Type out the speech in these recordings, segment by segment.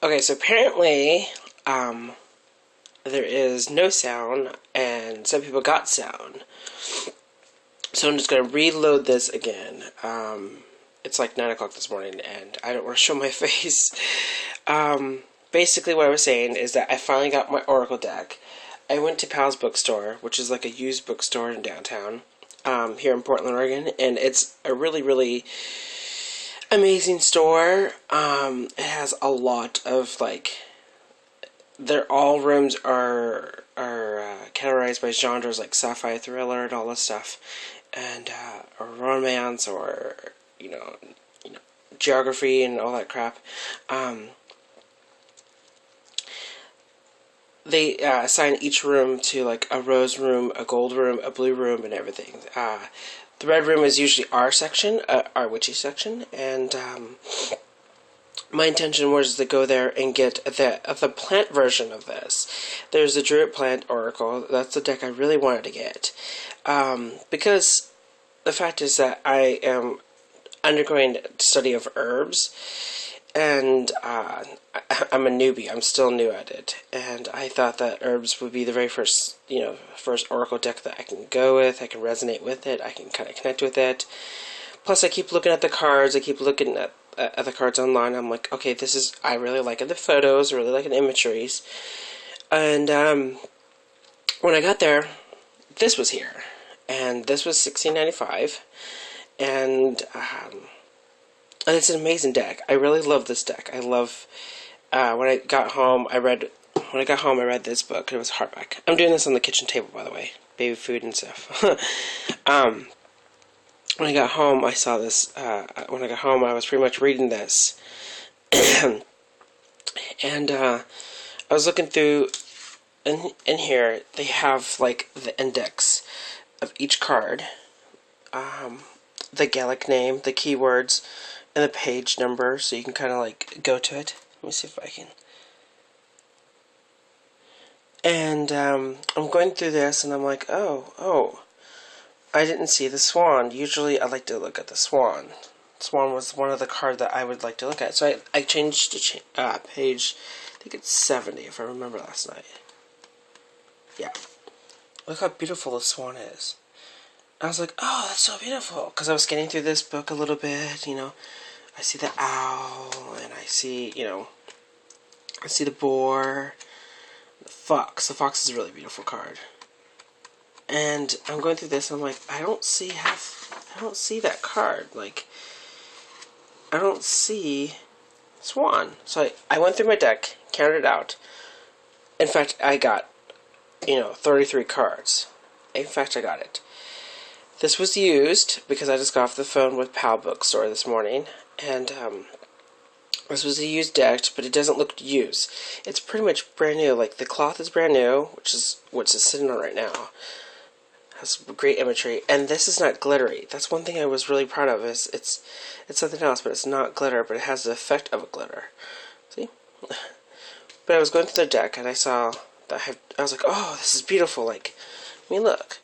Okay, so apparently, there is no sound, and some people got sound. So I'm just going to reload this again. It's like 9 o'clock this morning, and I don't want to show my face. Basically, what I was saying is that I finally got my Oracle deck. I went to Pal's Bookstore, which is like a used bookstore in downtown, here in Portland, Oregon, and it's a really, really amazing store. It has a lot of like, their all rooms are categorized by genres like sci-fi, thriller, and all this stuff, and or romance, or you know, geography and all that crap. They assign each room to like a rose room, a gold room, a blue room, and everything. The red room is usually our section, our witchy section, and my intention was to go there and get the plant version of this. There's a Druid Plant Oracle. That's the deck I really wanted to get, because the fact is that I am undergoing study of herbs, and I'm a newbie. I'm still new at it, and I thought that herbs would be the very first, first Oracle deck that I can go with. I can resonate with it. I can kind of connect with it. Plus, I keep looking at the cards. I keep looking at the cards online. I'm like, okay, I really like the photos. I really like the imageries. And when I got there, this was here, and this was $16.95, and it's an amazing deck. I really love this deck. I love. When I got home, I read this book. It was hardback. I'm doing this on the kitchen table, by the way, baby food and stuff. When I got home, I saw this. When I got home, I was pretty much reading this, and I was looking through. In here, they have like the index of each card, the Gaelic name, the keywords, and the page number, so you can kind of like go to it. Let me see if I can. And I'm going through this, and I'm like, oh, I didn't see the swan. Usually, I like to look at the swan. Swan was one of the cards that I would like to look at. So I changed to page, I think it's 70, if I remember last night. Yeah. Look how beautiful the swan is. I was like, oh, that's so beautiful. Because I was scanning through this book a little bit, I see the owl, and I see, I see the boar, the fox. The fox is a really beautiful card. And I'm going through this, and I'm like, I don't see that card. Like, I don't see swan. So I went through my deck, counted it out. In fact, I got, 33 cards. In fact, I got it. This was used because I just got off the phone with Pal Bookstore this morning, and this was a used deck, but it doesn't look used. It's pretty much brand new. Like, the cloth is brand new, which is what it's sitting on right now. Has great imagery, and this is not glittery. That's one thing I was really proud of. It's something else, but it's not glitter, but it has the effect of a glitter. See? But I was going through the deck, and I saw that I was like, oh, this is beautiful. Like, look.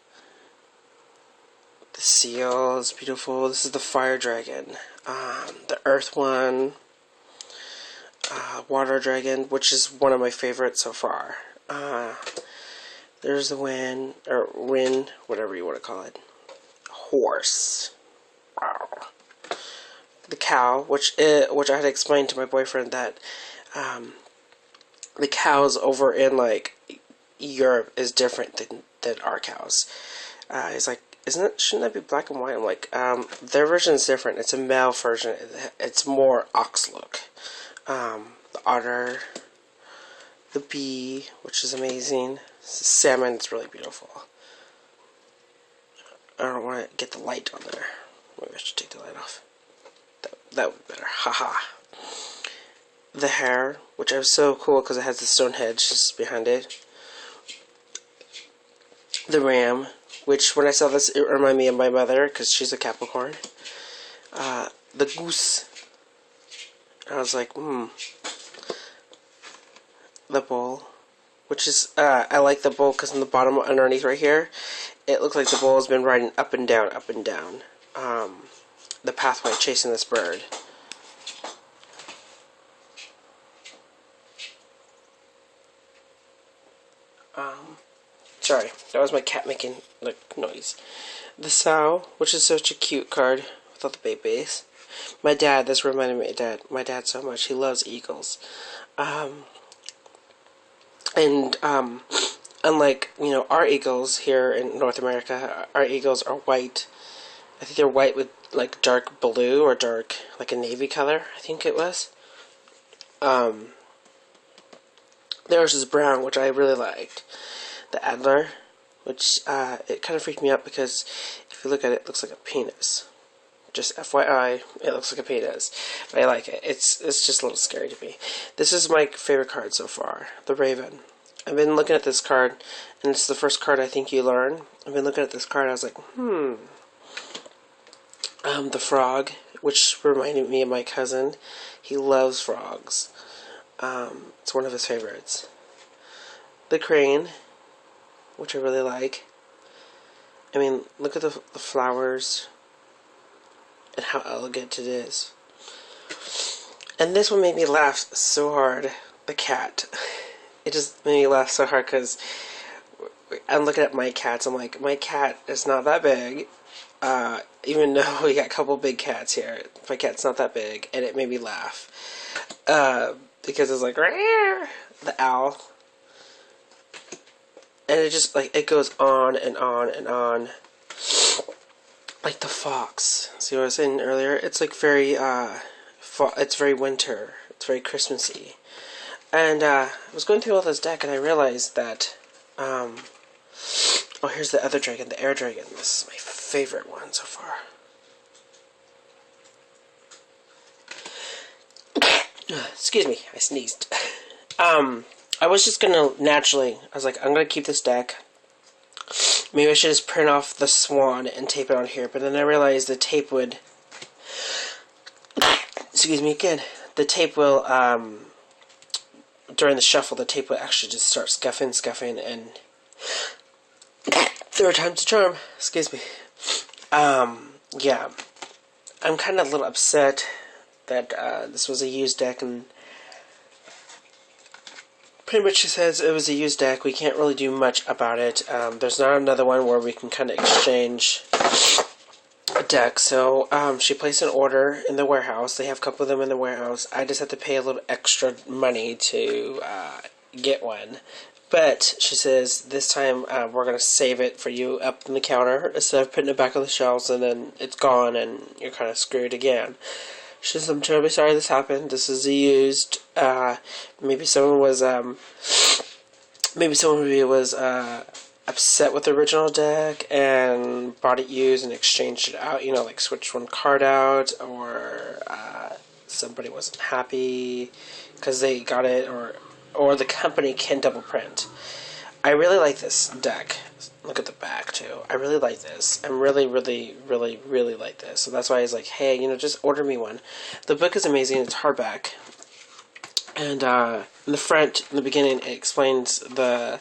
The seal is beautiful. This is the fire dragon. The earth one. Water dragon, which is one of my favorites so far. There's the wind, whatever you want to call it. Horse. Wow. The cow, which I had to explain to my boyfriend that the cows over in like Europe is different than our cows. He's like, shouldn't that be black and white? I'm like, their version is different. It's a male version. It's more ox look. The otter, the bee, which is amazing. Salmon is really beautiful. I don't want to get the light on there. Maybe I should take the light off. That would be better. Haha. The hare, which was so cool because it has the Stonehenge just behind it. The ram, which when I saw this, it reminded me of my mother because she's a Capricorn. The goose. I was like, The bull. Which is, I like the bull because in the bottom underneath right here, it looks like the bull has been riding up and down, the pathway chasing this bird. Sorry, that was my cat making like noise. The Sow, which is such a cute card with all the babies. My dad, this reminded me of my dad so much. He loves eagles. Unlike, our eagles here in North America, our eagles are white. I think they're white with like dark blue or dark, like a navy color, I think it was. Theirs is brown, which I really liked. The Adler, which it kind of freaked me out because if you look at it, it looks like a penis. Just FYI, it looks like a penis. But I like it. It's just a little scary to me. This is my favorite card so far, the Raven. I've been looking at this card, and it's the first card I think you learn. I've been looking at this card, I was like, the Frog, which reminded me of my cousin. He loves frogs. It's one of his favorites. The Crane, which I really like. I mean, look at the flowers and how elegant it is. And this one made me laugh so hard. The cat. It just made me laugh so hard because I'm looking at my cats. I'm like, my cat is not that big. Even though we got a couple big cats here, my cat's not that big, and it made me laugh. Because it's like, Rawr! The owl. And it just, like, it goes on and on and on. Like the fox. See what I was saying earlier? It's like very, it's very winter. It's very Christmassy. And, I was going through all this deck, and I realized that, oh, here's the other dragon, the air dragon. This is my favorite one so far. Excuse me, I sneezed. I was just gonna I was like, I'm gonna keep this deck. Maybe I should just print off the swan and tape it on here, but then I realized the tape would, excuse me again, the tape will, during the shuffle, the tape would actually just start scuffing, and third time's a charm, excuse me. Yeah, I'm kind of a little upset that, this was a used deck, and pretty much she says it was a used deck. We can't really do much about it. There's not another one where we can kind of exchange a deck. So she placed an order in the warehouse. They have a couple of them in the warehouse. I just have to pay a little extra money to get one. But she says this time we're going to save it for you up on the counter instead of putting it back on the shelves and then it's gone and you're kind of screwed again. She says, I'm terribly sorry this happened. This is a used. Maybe someone was upset with the original deck and bought it used and exchanged it out. Like switched one card out, or somebody wasn't happy because they got it, or the company can double print. I really like this deck. Look at the back, too. I really like this. I really, really, really, really like this. So that's why I was like, hey, just order me one. The book is amazing. It's hardback. And in the front, in the beginning, it explains the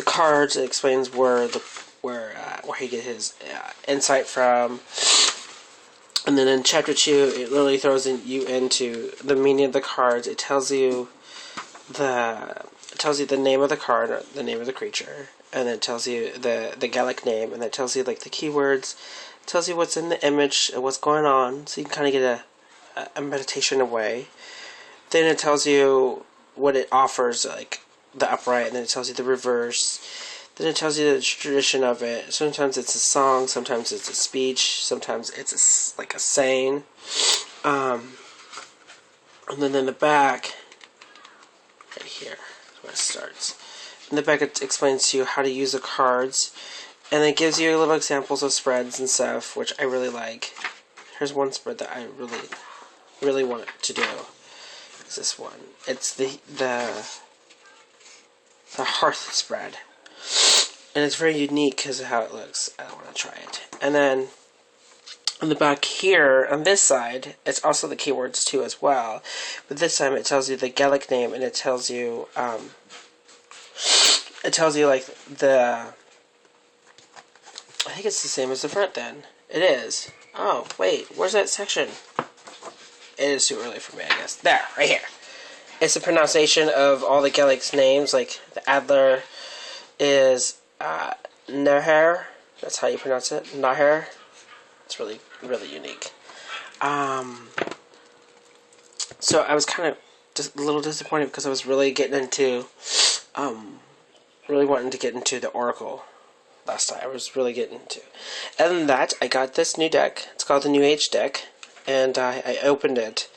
cards. It explains where he get his insight from. And then in chapter 2, it literally throws you into the meaning of the cards. It tells you the name of the card, or the name of the creature, and then it tells you the Gaelic name, and then it tells you like the keywords, it tells you what's in the image and what's going on, so you can kind of get a meditation away. Then it tells you what it offers, like the upright, and then it tells you the reverse. Then it tells you the tradition of it. Sometimes it's a song, sometimes it's a speech, sometimes it's like a saying. And then in the back, right here is where it starts. In the back, it explains to you how to use the cards, and it gives you little examples of spreads and stuff, which I really like. Here's one spread that I really, really want to do. It's this one. It's the hearth spread, and it's very unique because of how it looks. I want to try it. And then on the back here, on this side, it's also the keywords too as well. But this time it tells you the Gaelic name, and it tells you, like the, I think it's the same as the front then. It is. Oh, wait, where's that section? It is too early for me, I guess. There, right here. It's the pronunciation of all the Gaelic names, like the Adler, is Naher. That's how you pronounce it. Naher. It's really, really unique. So I was kind of just a little disappointed because I was really getting into, really wanting to get into the Oracle last time. I was really getting into. Other than that, I got this new deck. It's called the New Age deck, and I opened it.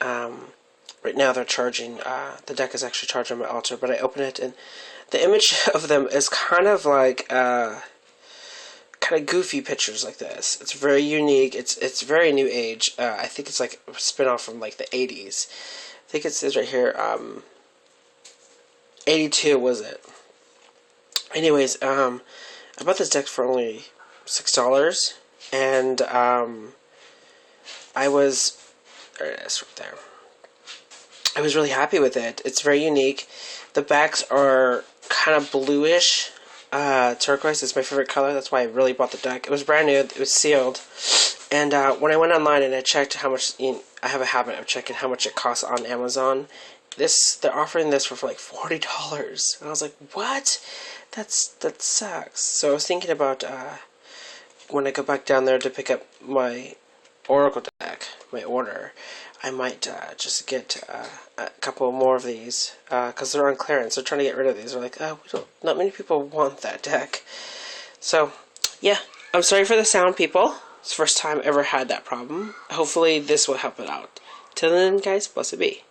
Right now they're charging, the deck is actually charged on my altar, but I opened it, and the image of them is kind of like, kind of goofy pictures like this. It's very unique. It's very New Age. I think it's like a spin-off from like the 80s. I think it says right here, 82 was it. Anyways, I bought this deck for only $6, and I was, there it is right there. I was really happy with it. It's very unique. The backs are kind of bluish. Turquoise is my favorite color. That's why I really bought the deck. It was brand new. It was sealed. And when I went online and I checked how much, I have a habit of checking how much it costs on Amazon. They're offering this for like $40. And I was like, what? That sucks. So I was thinking about when I go back down there to pick up my Oracle deck, my order, I might just get a couple more of these because they're on clearance. They're trying to get rid of these. They're like, oh, not many people want that deck. So, yeah, I'm sorry for the sound, people. It's the first time I ever had that problem. Hopefully, this will help it out. Till then, guys, blessed be.